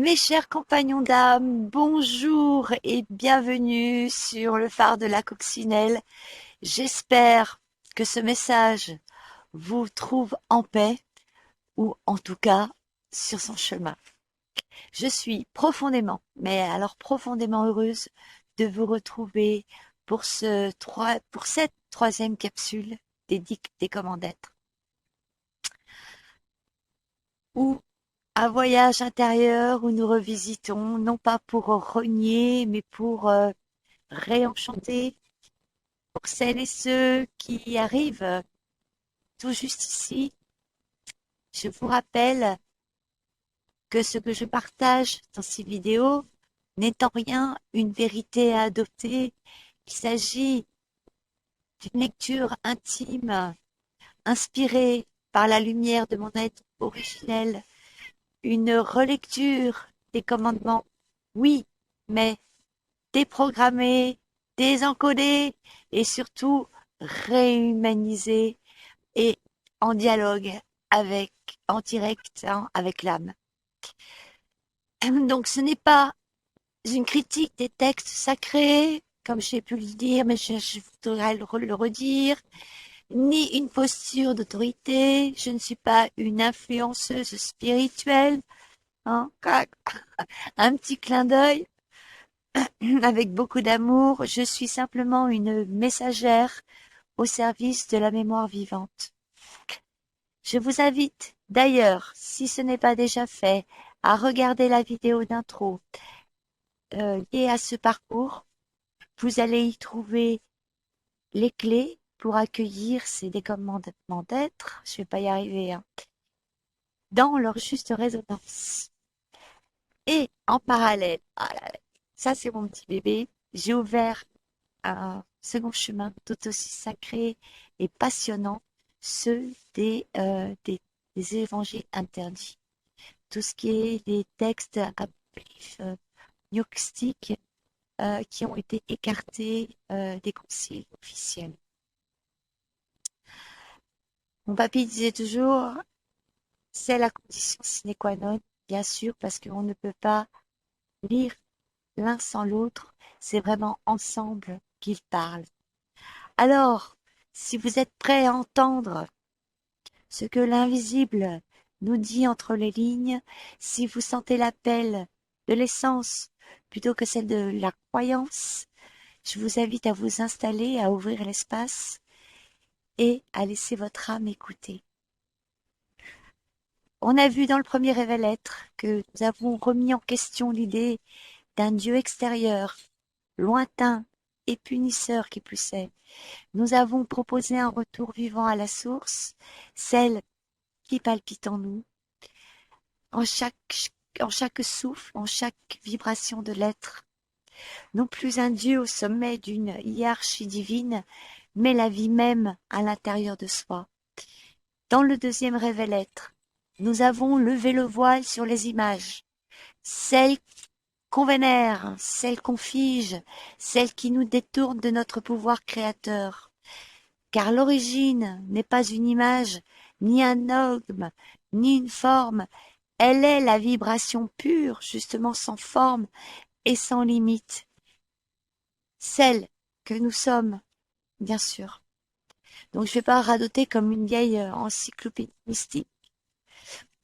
Mes chers compagnons d'âme, bonjour et bienvenue sur le phare de la coccinelle. J'espère que ce message vous trouve en paix ou en tout cas sur son chemin. Je suis profondément, mais alors profondément heureuse de vous retrouver pour cette troisième capsule des dictes des comment d'être, où un voyage intérieur où nous revisitons, non pas pour renier, mais pour réenchanter. Pour celles et ceux qui arrivent tout juste ici, je vous rappelle que ce que je partage dans ces vidéos n'est en rien une vérité à adopter. Il s'agit d'une lecture intime, inspirée par la lumière de mon être originel, une relecture des commandements, oui, mais déprogrammée, désencodée et surtout réhumanisée et en dialogue avec, en direct, hein, avec l'âme. Donc ce n'est pas une critique des textes sacrés, comme j'ai pu le dire, mais je voudrais le redire, ni une posture d'autorité. Je ne suis pas une influenceuse spirituelle, hein, un petit clin d'œil avec beaucoup d'amour. Je suis simplement une messagère au service de la mémoire vivante. Je vous invite d'ailleurs, si ce n'est pas déjà fait, à regarder la vidéo d'intro liée à ce parcours. Vous allez y trouver les clés pour accueillir ces décommandements d'être, je vais pas y arriver, hein, dans leur juste résonance. Et en parallèle, ah là là, ça c'est mon petit bébé, j'ai ouvert un second chemin tout aussi sacré et passionnant, ceux des évangiles interdits. Tout ce qui est les textes apocryphes, gnostiques, qui ont été écartés des conciles officiels. Mon papy disait toujours, c'est la condition sine qua non, bien sûr, parce qu'on ne peut pas lire l'un sans l'autre, c'est vraiment ensemble qu'ils parlent. Alors, si vous êtes prêts à entendre ce que l'invisible nous dit entre les lignes, si vous sentez l'appel de l'essence plutôt que celle de la croyance, je vous invite à vous installer, à ouvrir l'espace et à laisser votre âme écouter. On a vu dans le premier révèle-être que nous avons remis en question l'idée d'un Dieu extérieur, lointain et punisseur qui plus est. Nous avons proposé un retour vivant à la source, celle qui palpite en nous, en chaque souffle, en chaque vibration de l'être. Non plus un Dieu au sommet d'une hiérarchie divine, mais la vie même à l'intérieur de soi. Dans le deuxième révèle-être, nous avons levé le voile sur les images, celles qu'on vénère, celles qu'on fige, celles qui nous détournent de notre pouvoir créateur. Car l'origine n'est pas une image, ni un dogme, ni une forme, elle est la vibration pure, justement sans forme et sans limite, celle que nous sommes, bien sûr. Donc je ne vais pas radoter comme une vieille encyclopédie mystique.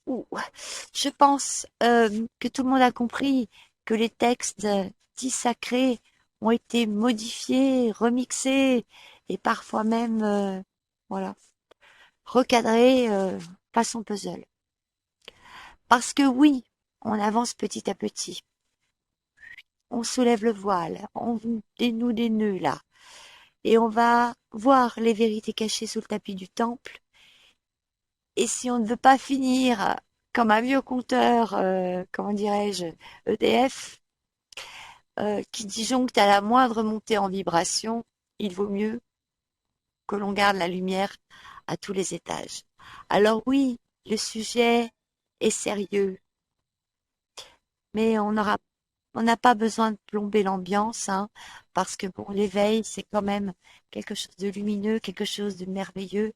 Je pense que tout le monde a compris que les textes dits sacrés ont été modifiés, remixés et parfois même voilà, recadrés façon puzzle. Parce que oui, on avance petit à petit. On soulève le voile, on dénoue des nœuds là, et on va voir les vérités cachées sous le tapis du temple. Et si on ne veut pas finir comme un vieux compteur, comment dirais-je, EDF, qui disjoncte à la moindre montée en vibration, il vaut mieux que l'on garde la lumière à tous les étages. Alors oui, le sujet est sérieux, mais on n'a pas besoin de plomber l'ambiance, hein, parce que bon, l'éveil, c'est quand même quelque chose de lumineux, quelque chose de merveilleux,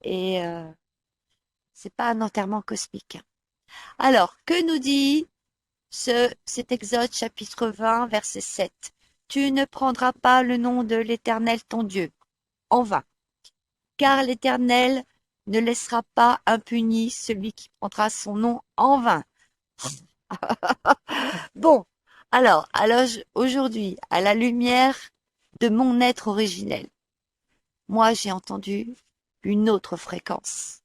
et c'est pas un enterrement cosmique. Alors, que nous dit cet Exode chapitre 20, verset 7. Tu ne prendras pas le nom de l'Éternel ton Dieu en vain, car l'Éternel ne laissera pas impuni celui qui prendra son nom en vain. Bon, alors aujourd'hui, à la lumière de mon être originel, moi j'ai entendu une autre fréquence,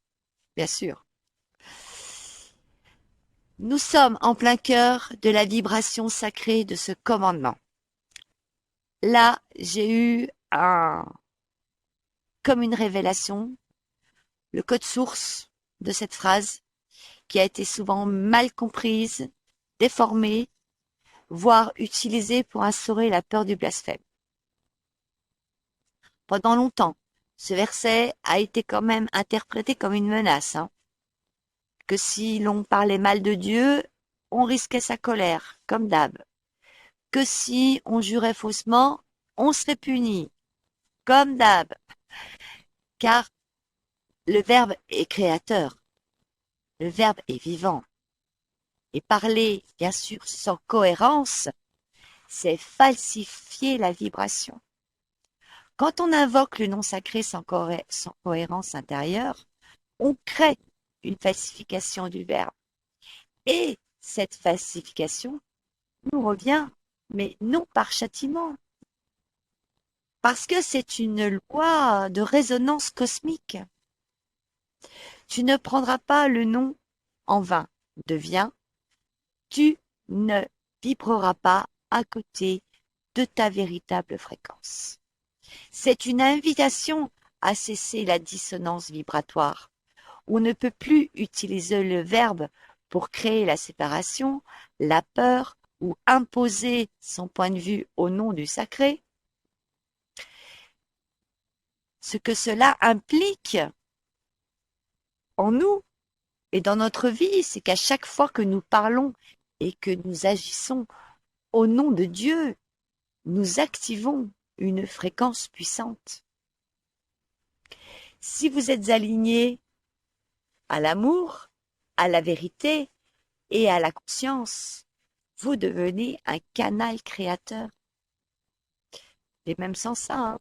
bien sûr. Nous sommes en plein cœur de la vibration sacrée de ce commandement. Là, j'ai eu comme une révélation, le code source de cette phrase qui a été souvent mal comprise, déformée, voire utilisée pour instaurer la peur du blasphème. Pendant longtemps, ce verset a été quand même interprété comme une menace, que si l'on parlait mal de Dieu, on risquait sa colère, comme d'hab, que si on jurait faussement, on serait puni, comme d'hab, car le Verbe est créateur, le Verbe est vivant. Et parler, bien sûr, sans cohérence, c'est falsifier la vibration. Quand on invoque le nom sacré sans cohérence intérieure, on crée une falsification du verbe. Et cette falsification nous revient, mais non par châtiment, parce que c'est une loi de résonance cosmique. Tu ne prendras pas le nom en vain, devient, tu ne vibreras pas à côté de ta véritable fréquence. C'est une invitation à cesser la dissonance vibratoire. On ne peut plus utiliser le verbe pour créer la séparation, la peur ou imposer son point de vue au nom du sacré. Ce que cela implique en nous et dans notre vie, c'est qu'à chaque fois que nous parlons et que nous agissons au nom de Dieu, nous activons une fréquence puissante. Si vous êtes aligné à l'amour, à la vérité et à la conscience, vous devenez un canal créateur. Et même sans ça,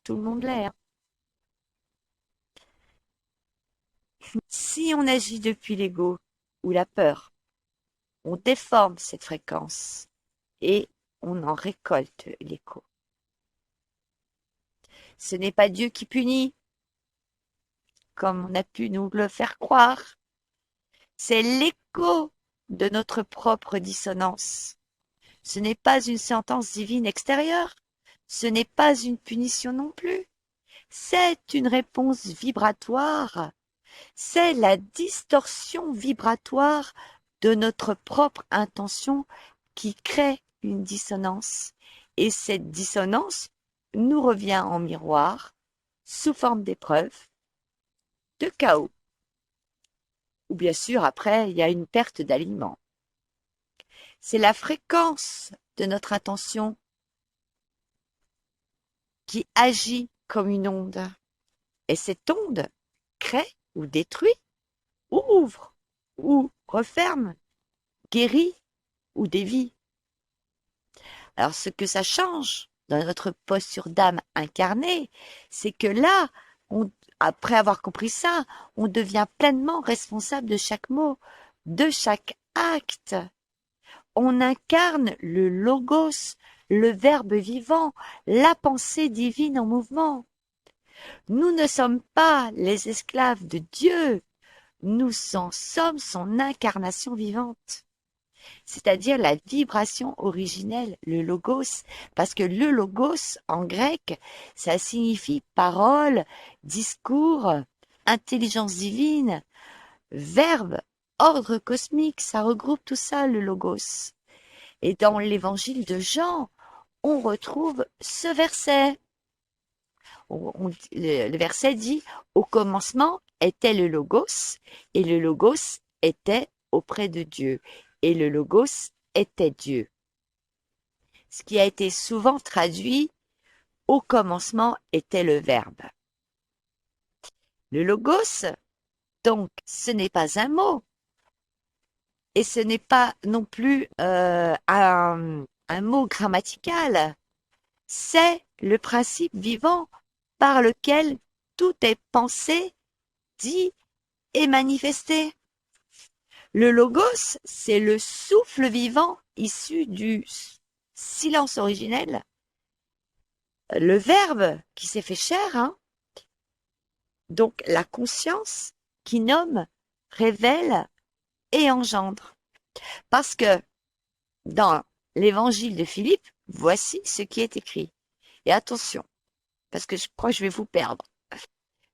tout le monde l'est. Si on agit depuis l'ego ou la peur, on déforme cette fréquence et on en récolte l'écho. Ce n'est pas Dieu qui punit, comme on a pu nous le faire croire. C'est l'écho de notre propre dissonance. Ce n'est pas une sentence divine extérieure. Ce n'est pas une punition non plus. C'est une réponse vibratoire. C'est la distorsion vibratoire de notre propre intention qui crée une dissonance. Et cette dissonance nous revient en miroir sous forme d'épreuve, de chaos. Ou bien sûr, après, il y a une perte d'alignement. C'est la fréquence de notre attention qui agit comme une onde. Et cette onde crée ou détruit, ou ouvre, ou referme, guérit ou dévie. Alors ce que ça change dans notre posture d'âme incarnée, c'est que là, après avoir compris ça, on devient pleinement responsable de chaque mot, de chaque acte. On incarne le logos, le verbe vivant, la pensée divine en mouvement. Nous ne sommes pas les esclaves de Dieu, nous en sommes son incarnation vivante, c'est-à-dire la vibration originelle, le logos, parce que le logos en grec, ça signifie parole, discours, intelligence divine, verbe, ordre cosmique, ça regroupe tout ça, le logos. Et dans l'évangile de Jean, on retrouve ce verset. Le verset dit « Au commencement était le Logos, et le Logos était auprès de Dieu, et le Logos était Dieu. » Ce qui a été souvent traduit « Au commencement était le Verbe ». Le Logos, donc, ce n'est pas un mot. Et ce n'est pas non plus un mot grammatical, c'est le principe vivant par lequel tout est pensé, dit et manifesté. Le logos, c'est le souffle vivant issu du silence originel, le verbe qui s'est fait chair, hein. Donc la conscience qui nomme, révèle et engendre. Parce que dans l'évangile de Philippe, voici ce qui est écrit. Et attention, parce que je crois que je vais vous perdre.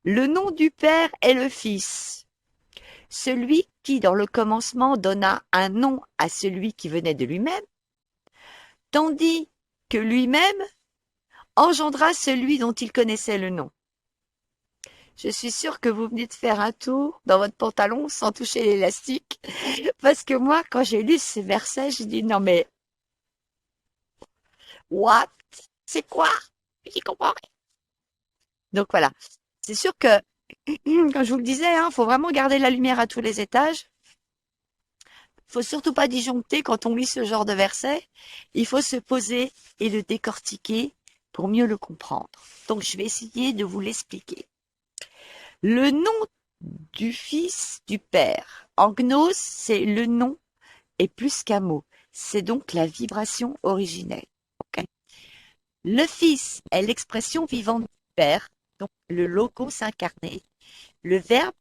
Le nom du Père est le Fils, celui qui dans le commencement donna un nom à celui qui venait de lui-même, tandis que lui-même engendra celui dont il connaissait le nom. Je suis sûre que vous venez de faire un tour dans votre pantalon sans toucher l'élastique, parce que moi, quand j'ai lu ces versets, j'ai dit non mais, what? C'est quoi? J'y comprends rien. Donc voilà. C'est sûr que, comme je vous le disais, hein, faut vraiment garder la lumière à tous les étages. Faut surtout pas disjoncter quand on lit ce genre de verset. Il faut se poser et le décortiquer pour mieux le comprendre. Donc je vais essayer de vous l'expliquer. Le nom du Fils du Père. En gnose, c'est le nom et plus qu'un mot. C'est donc la vibration originelle. Okay. Le Fils est l'expression vivante du Père, donc le logos incarné, le Verbe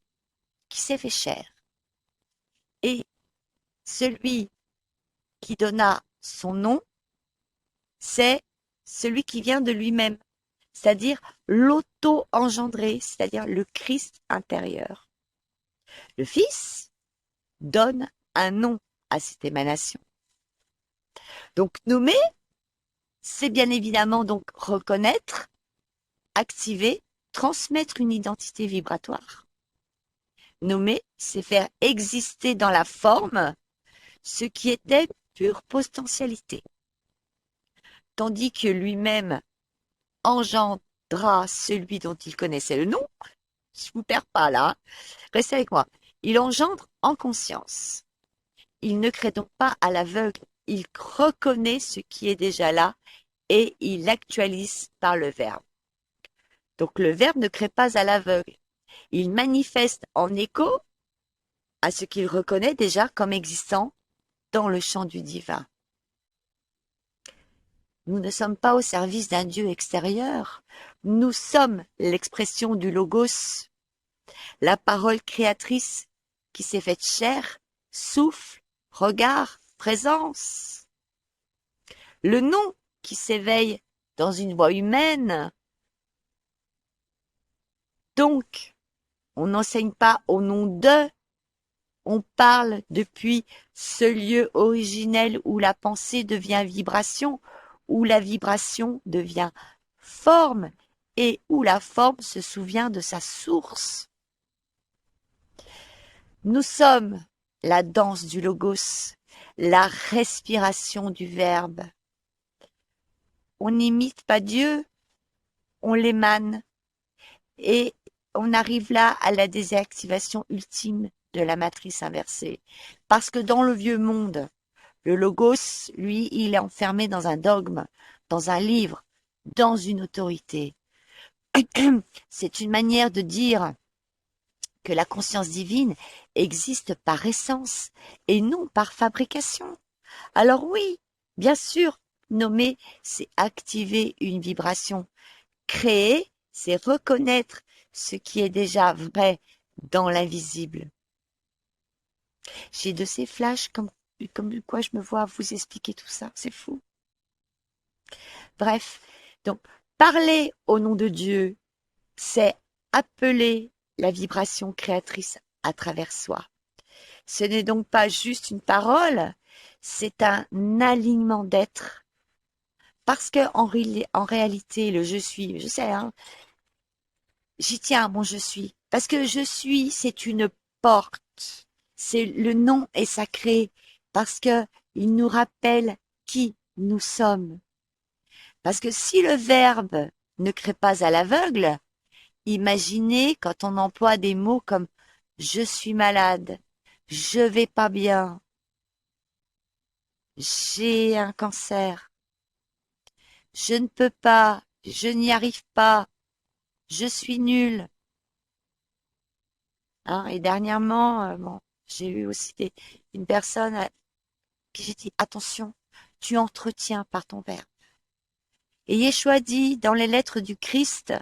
qui s'est fait chair. Et celui qui donna son nom, c'est celui qui vient de lui-même, c'est-à-dire l'auto-engendré, c'est-à-dire le Christ intérieur. Le Fils donne un nom à cette émanation. Donc nommer, c'est bien évidemment donc reconnaître, activer, transmettre une identité vibratoire. Nommer, c'est faire exister dans la forme ce qui était pure potentialité. Tandis que lui-même engendra celui dont il connaissait le nom, je vous perds pas là, restez avec moi, il engendre en conscience. Il ne crée donc pas à l'aveugle, il reconnaît ce qui est déjà là et il l'actualise par le verbe. Donc le verbe ne crée pas à l'aveugle, il manifeste en écho à ce qu'il reconnaît déjà comme existant dans le champ du divin. Nous ne sommes pas au service d'un Dieu extérieur, nous sommes l'expression du Logos, la parole créatrice qui s'est faite chair, souffle, regard, présence. Le nom qui s'éveille dans une voix humaine. Donc, on n'enseigne pas au nom de, on parle depuis ce lieu originel où la pensée devient vibration, où la vibration devient forme et où la forme se souvient de sa source. Nous sommes la danse du logos, la respiration du verbe. On n'imite pas Dieu, on l'émane et on arrive là à la désactivation ultime de la matrice inversée. Parce que dans le vieux monde, le logos, lui, il est enfermé dans un dogme, dans un livre, dans une autorité. C'est une manière de dire que la conscience divine existe par essence et non par fabrication. Alors oui, bien sûr, nommer, c'est activer une vibration. Créer, c'est reconnaître ce qui est déjà vrai dans l'invisible. J'ai de ces flashs comme quoi je me vois vous expliquer tout ça, c'est fou. Bref, donc parler au nom de Dieu, c'est appeler la vibration créatrice à travers soi. Ce n'est donc pas juste une parole, c'est un alignement d'être. Parce que en réalité, le je suis, je sais, hein, j'y tiens à mon je suis. Parce que je suis, c'est une porte. C'est le nom est sacré parce que il nous rappelle qui nous sommes. Parce que si le verbe ne crée pas à l'aveugle, imaginez quand on emploie des mots comme je suis malade, je vais pas bien, j'ai un cancer, je ne peux pas, je n'y arrive pas, je suis nulle. Hein. Et dernièrement, bon, j'ai eu aussi une personne à qui j'ai dit, attention, tu entretiens par ton verbe. Et Yeshua dit dans les lettres du Christ,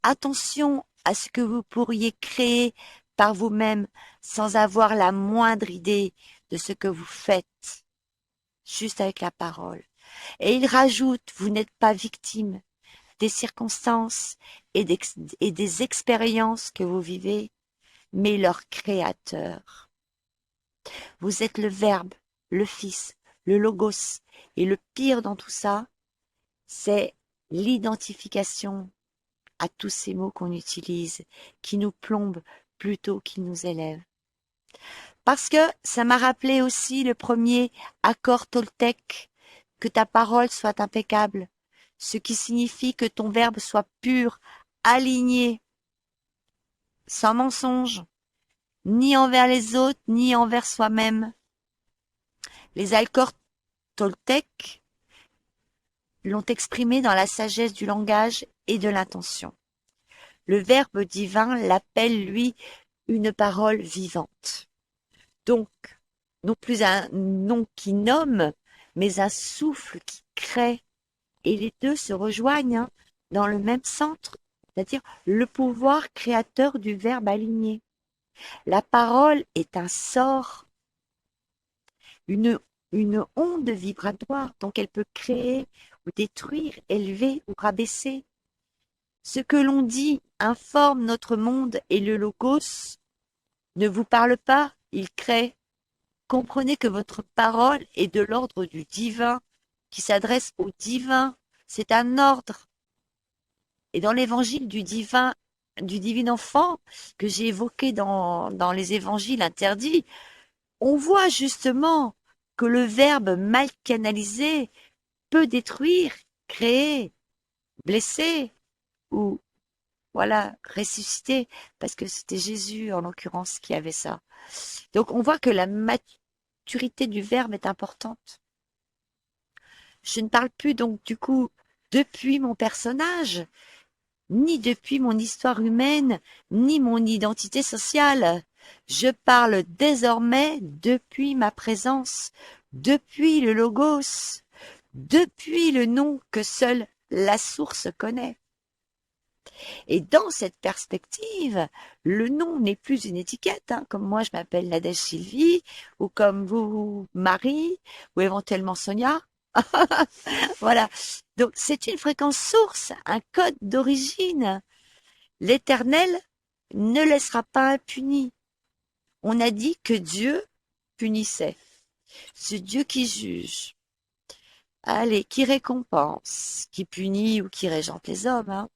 attention à ce que vous pourriez créer par vous-même sans avoir la moindre idée de ce que vous faites, juste avec la parole. Et il rajoute, vous n'êtes pas victime des circonstances et des expériences que vous vivez, mais leur créateur. Vous êtes le Verbe, le Fils, le Logos. Et le pire dans tout ça, c'est l'identification à tous ces mots qu'on utilise, qui nous plombent plutôt qu'ils nous élèvent. Parce que ça m'a rappelé aussi le premier accord toltèque, que ta parole soit impeccable, ce qui signifie que ton verbe soit pur, aligné, sans mensonge, ni envers les autres, ni envers soi-même. Les accords toltèques l'ont exprimé dans la sagesse du langage et de l'intention. Le Verbe divin l'appelle, lui, une parole vivante. Donc, non plus un nom qui nomme, mais un souffle qui crée. Et les deux se rejoignent dans le même centre, c'est-à-dire le pouvoir créateur du Verbe aligné. La parole est un sort, une, une onde vibratoire, donc elle peut créer ou détruire, élever ou rabaisser. Ce que l'on dit informe notre monde et le logos ne vous parle pas, il crée. Comprenez que votre parole est de l'ordre du divin, qui s'adresse au divin. C'est un ordre. Et dans l'évangile du divin enfant, que j'ai évoqué dans les évangiles interdits, on voit justement que le verbe mal canalisé peut détruire, créer, blesser ou voilà, ressusciter, parce que c'était Jésus en l'occurrence qui avait ça. Donc on voit que la maturité du verbe est importante. Je ne parle plus donc du coup depuis mon personnage, ni depuis mon histoire humaine, ni mon identité sociale. Je parle désormais depuis ma présence, depuis le logos, depuis le nom que seule la source connaît. Et dans cette perspective, le nom n'est plus une étiquette, hein, comme moi je m'appelle Nadège Sylvie, ou comme vous Marie, ou éventuellement Sonia. Voilà. Donc c'est une fréquence source, un code d'origine. L'Éternel ne laissera pas impuni. On a dit que Dieu punissait. Ce Dieu qui juge. Allez, qui récompense, qui punit ou qui régente les hommes. Hein.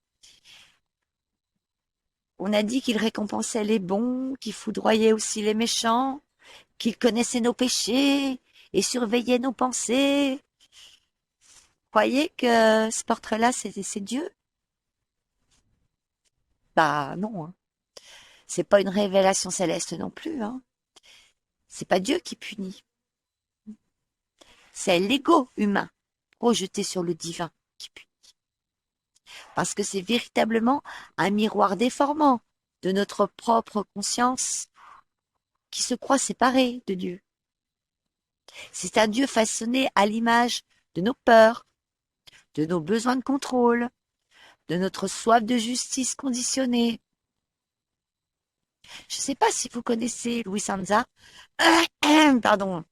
On a dit qu'il récompensait les bons, qu'il foudroyait aussi les méchants, qu'il connaissait nos péchés et surveillait nos pensées. Croyez que ce portrait-là, c'est Dieu? Bah non, hein. C'est pas une révélation céleste non plus. Hein. C'est pas Dieu qui punit. C'est l'ego humain projeté sur le divin qui punit. Parce que c'est véritablement un miroir déformant de notre propre conscience qui se croit séparé de Dieu. C'est un Dieu façonné à l'image de nos peurs, de nos besoins de contrôle, de notre soif de justice conditionnée. Je ne sais pas si vous connaissez Louis Sanza. Pardon.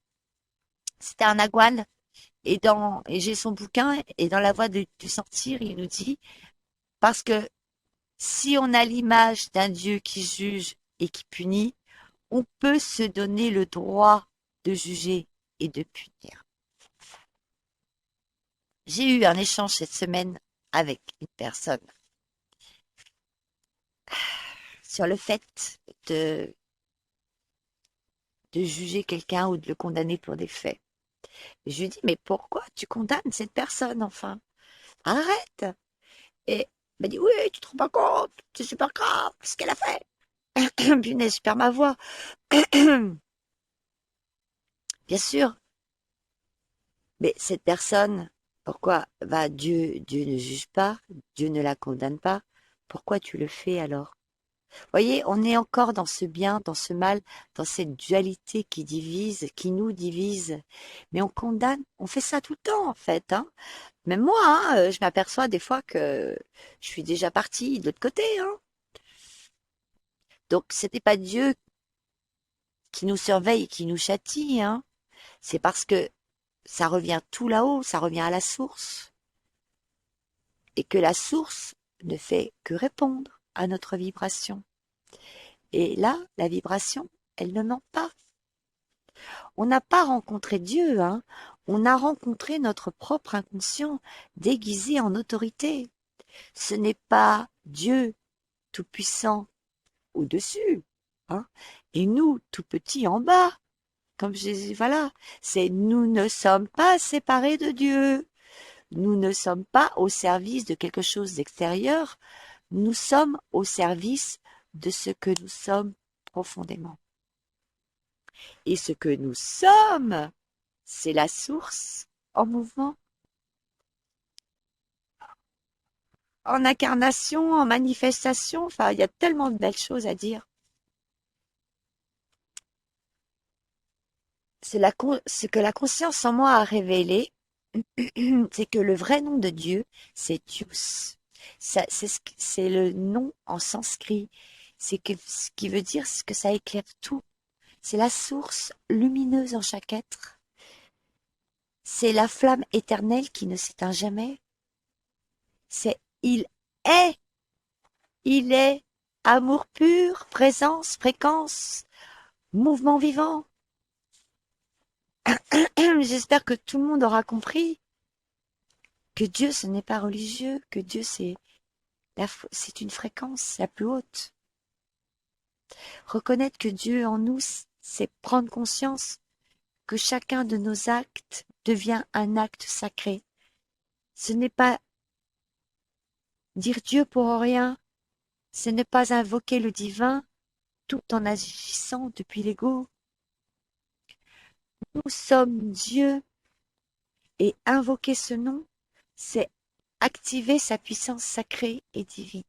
C'était un Nagual. Et j'ai son bouquin, et dans la voie du sortir, il nous dit, parce que si on a l'image d'un Dieu qui juge et qui punit, on peut se donner le droit de juger et de punir. J'ai eu un échange cette semaine avec une personne sur le fait de, de juger quelqu'un ou de le condamner pour des faits. Et je lui dis, mais pourquoi tu condamnes cette personne, enfin? Arrête! Et il m'a dit, oui, tu te rends pas compte, c'est super grave ce qu'elle a fait. Punaise, je perds ma voix. Bien sûr, Mais cette personne, pourquoi va Dieu ne juge pas, Dieu ne la condamne pas. Pourquoi tu le fais alors? Voyez, on est encore dans ce bien, dans ce mal, dans cette dualité qui divise, qui nous divise. Mais on condamne, on fait ça tout le temps en fait. Hein. Même moi, hein, je m'aperçois des fois que je suis déjà partie de l'autre côté. Hein. Donc c'était pas Dieu qui nous surveille et qui nous châtie. Hein. C'est parce que ça revient tout là-haut, ça revient à la source. Et que la source ne fait que répondre à notre vibration. Et là, la vibration, elle ne ment pas. On n'a pas rencontré Dieu, hein. On a rencontré notre propre inconscient déguisé en autorité. Ce n'est pas Dieu tout-puissant au-dessus, hein, et nous tout petits en bas. Comme Jésus, voilà, c'est nous ne sommes pas séparés de Dieu. Nous ne sommes pas au service de quelque chose d'extérieur. Nous sommes au service de ce que nous sommes profondément. Et ce que nous sommes, c'est la source en mouvement, en incarnation, en manifestation. Enfin, il y a tellement de belles choses à dire. Ce que la conscience en moi a révélé, c'est que le vrai nom de Dieu, c'est Dios. C'est le nom en sanskrit. C'est ce qui veut dire que ça éclaire tout. C'est la source lumineuse en chaque être. C'est la flamme éternelle qui ne s'éteint jamais. C'est est, il est amour pur, présence, fréquence, mouvement vivant. J'espère que tout le monde aura compris que Dieu, ce n'est pas religieux, que Dieu, c'est une fréquence la plus haute. Reconnaître que Dieu en nous, c'est prendre conscience que chacun de nos actes devient un acte sacré. Ce n'est pas dire Dieu pour rien, ce n'est pas invoquer le divin tout en agissant depuis l'ego. Nous sommes Dieu et invoquer ce nom, c'est activer sa puissance sacrée et divine.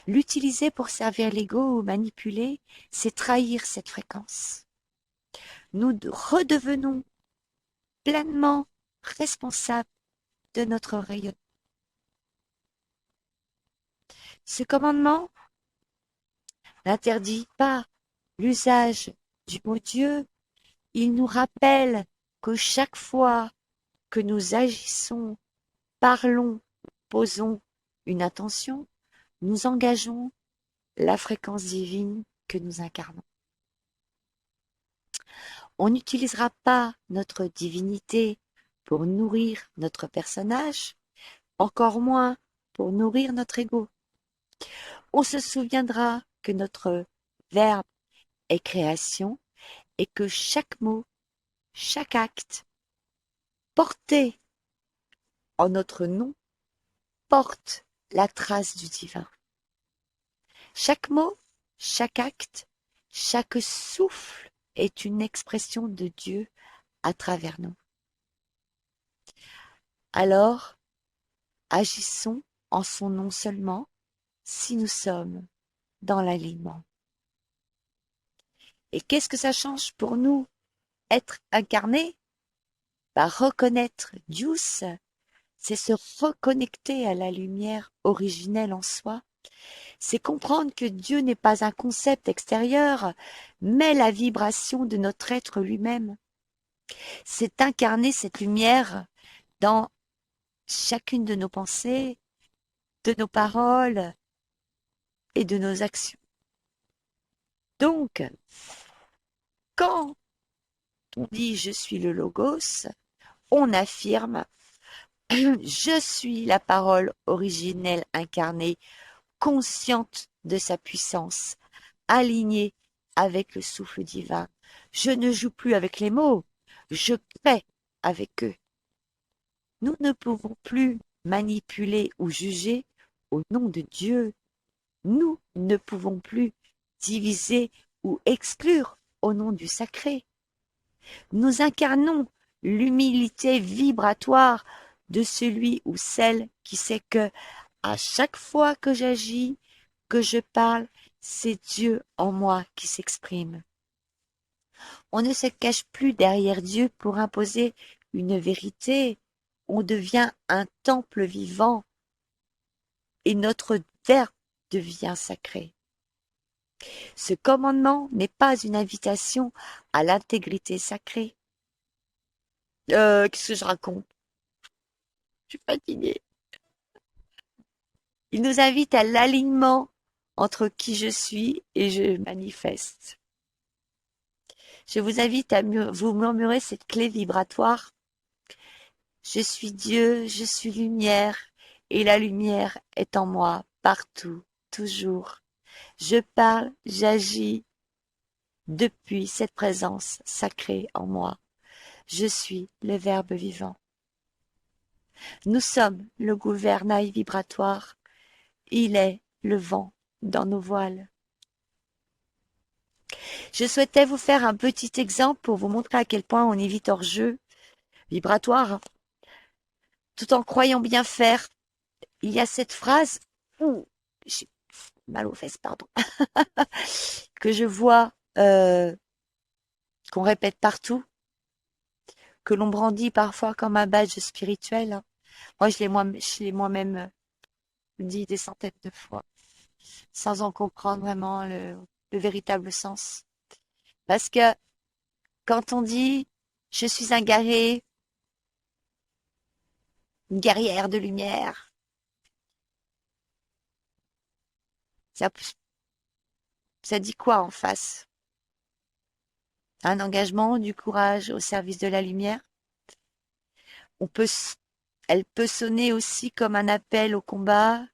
L'utiliser pour servir l'ego ou manipuler, c'est trahir cette fréquence. Nous redevenons pleinement responsables de notre rayonnement. Ce commandement n'interdit pas l'usage du mot Dieu, il nous rappelle que chaque fois que nous agissons, parlons, posons une intention, nous engageons la fréquence divine que nous incarnons. On n'utilisera pas notre divinité pour nourrir notre personnage, encore moins pour nourrir notre ego. On se souviendra que notre verbe est création et que chaque mot, chaque acte porté en notre nom porte la trace du divin. Chaque mot, chaque acte, chaque souffle est une expression de Dieu à travers nous. Alors, agissons en son nom seulement si nous sommes dans l'alignement. Et qu'est-ce que ça change pour nous, être incarné? Reconnaître Dieu, c'est se reconnecter à la lumière originelle en soi. C'est comprendre que Dieu n'est pas un concept extérieur, mais la vibration de notre être lui-même. C'est incarner cette lumière dans chacune de nos pensées, de nos paroles et de nos actions. Donc, quand on dit je suis le logos, on affirme je suis la parole originelle incarnée, consciente de sa puissance, alignée avec le souffle divin. Je ne joue plus avec les mots, je crée avec eux. Nous ne pouvons plus manipuler ou juger au nom de Dieu. Nous ne pouvons plus diviser ou exclure au nom du sacré. Nous incarnons l'humilité vibratoire de celui ou celle qui sait que à chaque fois que j'agis, que je parle, c'est Dieu en moi qui s'exprime. On ne se cache plus derrière Dieu pour imposer une vérité. On devient un temple vivant et notre verbe devient sacré. Ce commandement n'est pas une invitation à l'intégrité sacrée. Qu'est-ce que je raconte? Je suis fatiguée. Il nous invite à l'alignement entre qui je suis et je manifeste. Je vous invite à vous murmurer cette clé vibratoire. Je suis Dieu, je suis lumière, et la lumière est en moi, partout, toujours. Je parle, j'agis depuis cette présence sacrée en moi. Je suis le Verbe vivant. Nous sommes le gouvernail vibratoire. Il est le vent dans nos voiles. Je souhaitais vous faire un petit exemple pour vous montrer à quel point on est vite hors jeu vibratoire, tout en croyant bien faire. Il y a cette phrase, j'ai mal aux fesses, pardon, que je vois, qu'on répète partout, que l'on brandit parfois comme un badge spirituel. Moi, je l'ai moi-même dit des centaines de fois, sans en comprendre vraiment le véritable sens. Parce que quand on dit je suis un guerrier, une guerrière de lumière, ça, ça dit quoi en face? Un engagement, du courage au service de la lumière. On peut, elle peut sonner aussi comme un appel au combat,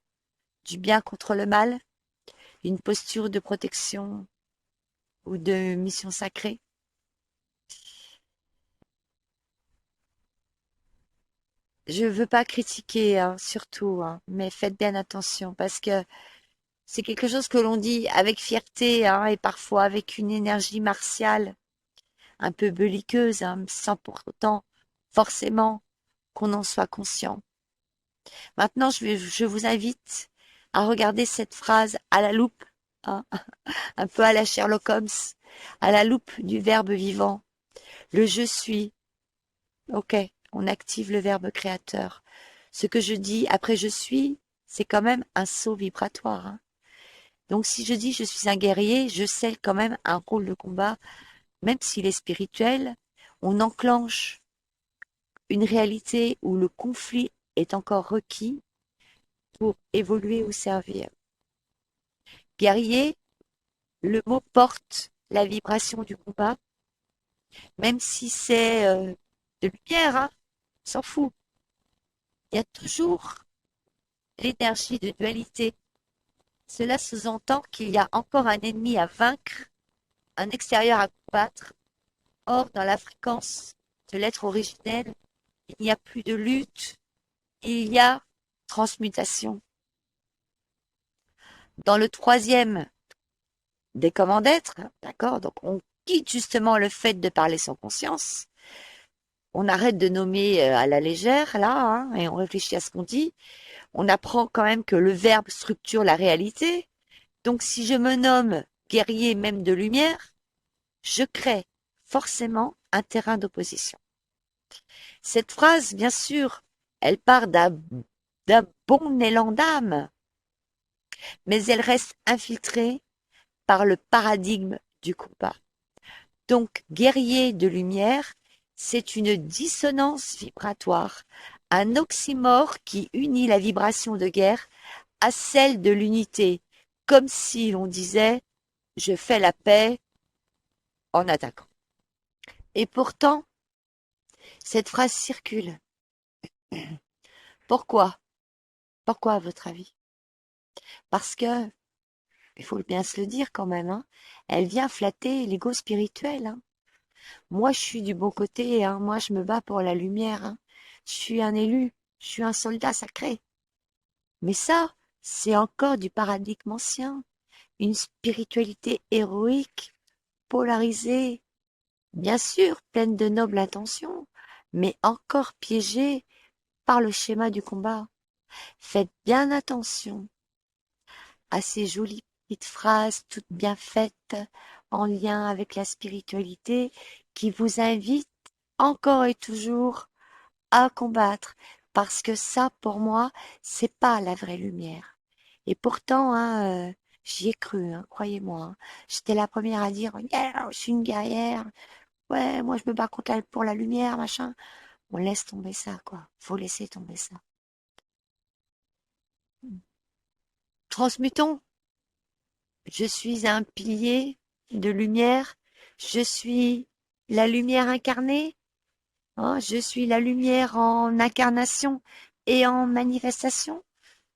du bien contre le mal, une posture de protection ou de mission sacrée. Je veux pas critiquer, hein, surtout, hein, mais faites bien attention parce que c'est quelque chose que l'on dit avec fierté, hein, et parfois avec une énergie martiale, un peu belliqueuse, hein, sans pour autant forcément qu'on en soit conscient. Maintenant, je vous invite à regarder cette phrase à la loupe, hein, un peu à la Sherlock Holmes, à la loupe du verbe vivant. Le je suis. Ok, on active le verbe créateur. Ce que je dis après je suis, c'est quand même un saut vibratoire, hein. Donc si je dis je suis un guerrier, je scelle quand même un rôle de combat, même s'il est spirituel. On enclenche une réalité où le conflit est encore requis pour évoluer ou servir. Guerrier, le mot porte la vibration du combat, même si c'est de lumière, hein, on s'en fout. Il y a toujours l'énergie de dualité. Cela sous-entend qu'il y a encore un ennemi à vaincre, un extérieur à combattre. Or, dans la fréquence de l'être originel, il n'y a plus de lutte, il y a transmutation. Dans le troisième des comment d'être, d'accord, donc on quitte justement le fait de parler sans conscience, on arrête de nommer à la légère, là, hein, et on réfléchit à ce qu'on dit. On apprend quand même que le verbe structure la réalité. Donc, si je me nomme guerrier même de lumière, je crée forcément un terrain d'opposition. Cette phrase, bien sûr, elle part d'un bon élan d'âme, mais elle reste infiltrée par le paradigme du combat. Donc, guerrier de lumière, c'est une dissonance vibratoire, un oxymore qui unit la vibration de guerre à celle de l'unité, comme si l'on disait je fais la paix en attaquant. Et pourtant, cette phrase circule. Pourquoi? Pourquoi à votre avis? Parce que, il faut bien se le dire quand même, hein, elle vient flatter l'ego spirituel, hein. Moi, je suis du bon côté, hein, moi, je me bats pour la lumière, hein. Je suis un élu, je suis un soldat sacré. Mais ça, c'est encore du paradigme ancien, une spiritualité héroïque, polarisée, bien sûr, pleine de nobles intentions, mais encore piégés par le schéma du combat. Faites bien attention à ces jolies petites phrases toutes bien faites en lien avec la spiritualité qui vous invitent encore et toujours à combattre. Parce que ça, pour moi, c'est pas la vraie lumière. Et pourtant, hein, j'y ai cru, hein, croyez-moi, hein. J'étais la première à dire, yeah, je suis une guerrière. Ouais, moi je me bats contre pour la lumière, machin. On laisse tomber ça, quoi. Faut laisser tomber ça. Transmutons. Je suis un pilier de lumière. Je suis la lumière incarnée. Hein, je suis la lumière en incarnation et en manifestation.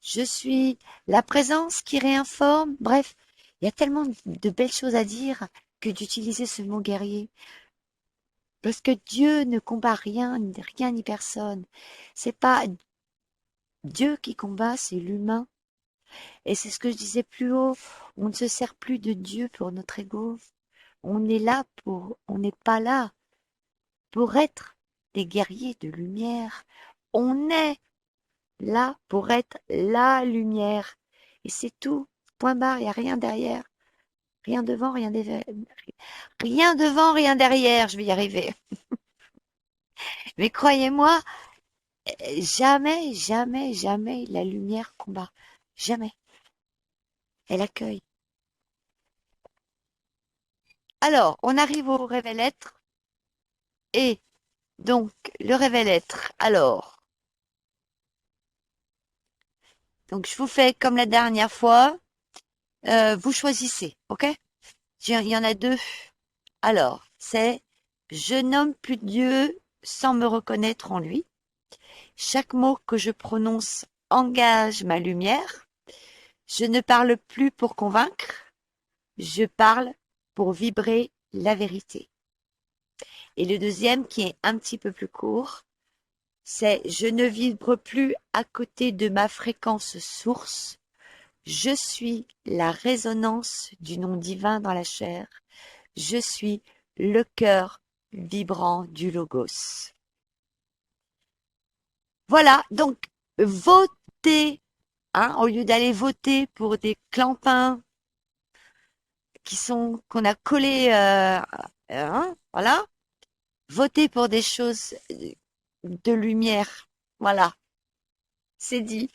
Je suis la présence qui réinforme. Bref, il y a tellement de belles choses à dire que d'utiliser ce mot guerrier. Parce que Dieu ne combat rien, rien ni personne. C'est pas Dieu qui combat, c'est l'humain. Et c'est ce que je disais plus haut. On ne se sert plus de Dieu pour notre ego. On n'est pas là pour être des guerriers de lumière. On est là pour être la lumière. Et c'est tout. Point barre, il n'y a rien derrière. Rien devant, rien derrière. Rien devant, rien derrière. Je vais y arriver. Mais croyez-moi, jamais, jamais, jamais la lumière combat. Jamais. Elle accueille. Alors, on arrive au révèle-être. Et donc, le révèle-être. Alors, donc je vous fais comme la dernière fois. Vous choisissez, ok? Il y en a deux. Alors, c'est je nomme plus Dieu sans me reconnaître en lui. Chaque mot que je prononce engage ma lumière. Je ne parle plus pour convaincre. Je parle pour vibrer la vérité. Et le deuxième, qui est un petit peu plus court, c'est je ne vibre plus à côté de ma fréquence source. Je suis la résonance du nom divin dans la chair. Je suis le cœur vibrant du logos. Voilà, donc votez, hein, au lieu d'aller voter pour des clampins qu'on a collés, hein, voilà, votez pour des choses de lumière. Voilà, c'est dit.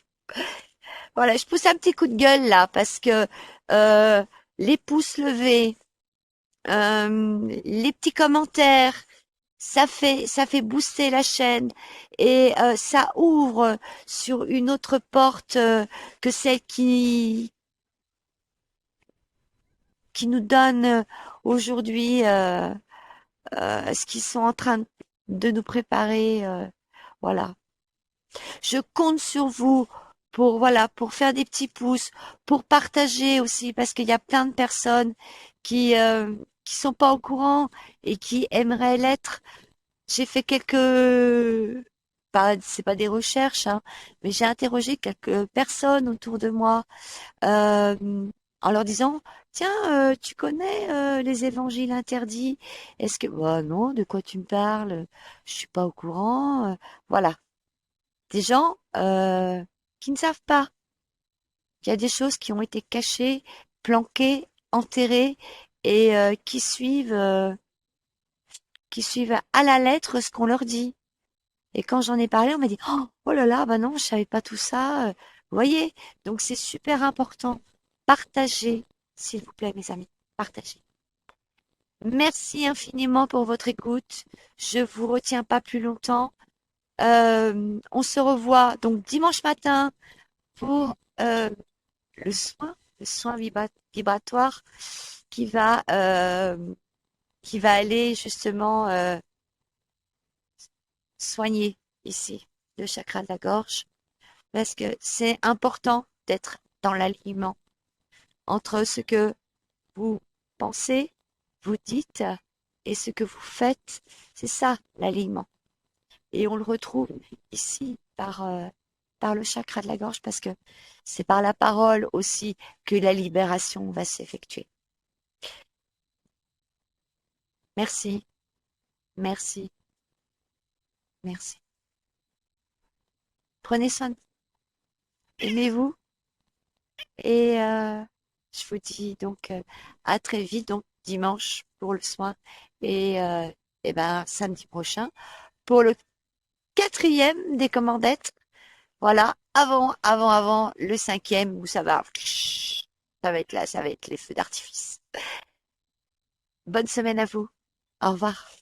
Voilà, je pousse un petit coup de gueule là parce que euh, les pouces levés, les petits commentaires, ça fait booster la chaîne et ça ouvre sur une autre porte que celle qui nous donne aujourd'hui ce qu'ils sont en train de nous préparer. Voilà. Je compte sur vous pour voilà pour faire des petits pouces, pour partager aussi parce qu'il y a plein de personnes qui sont pas au courant et qui aimeraient l'être. J'ai fait c'est pas des recherches, hein, mais j'ai interrogé quelques personnes autour de moi euh, en leur disant, tiens, tu connais les évangiles interdits? Est-ce que, bah non, de quoi tu me parles? Je suis pas au courant. Voilà, des gens qui ne savent pas. Il y a des choses qui ont été cachées, planquées, enterrées et qui suivent à la lettre ce qu'on leur dit. Et quand j'en ai parlé, on m'a dit, oh là là, bah non, je savais pas tout ça. Vous voyez? Donc c'est super important. Partagez, s'il vous plaît, mes amis. Partagez. Merci infiniment pour votre écoute. Je vous retiens pas plus longtemps. On se revoit donc dimanche matin pour le soin vibratoire qui va, euh, qui va aller justement soigner ici le chakra de la gorge. Parce que c'est important d'être dans l'alignement entre ce que vous pensez, vous dites et ce que vous faites. C'est ça l'alignement. Et on le retrouve ici par le chakra de la gorge parce que c'est par la parole aussi que la libération va s'effectuer. Merci, merci. Merci. Prenez soin, aimez-vous et je vous dis donc à très vite, donc dimanche pour le soin et et ben samedi prochain pour le quatrième des commandettes. Voilà, avant le cinquième où ça va être là, ça va être les feux d'artifice. Bonne semaine à vous. Au revoir.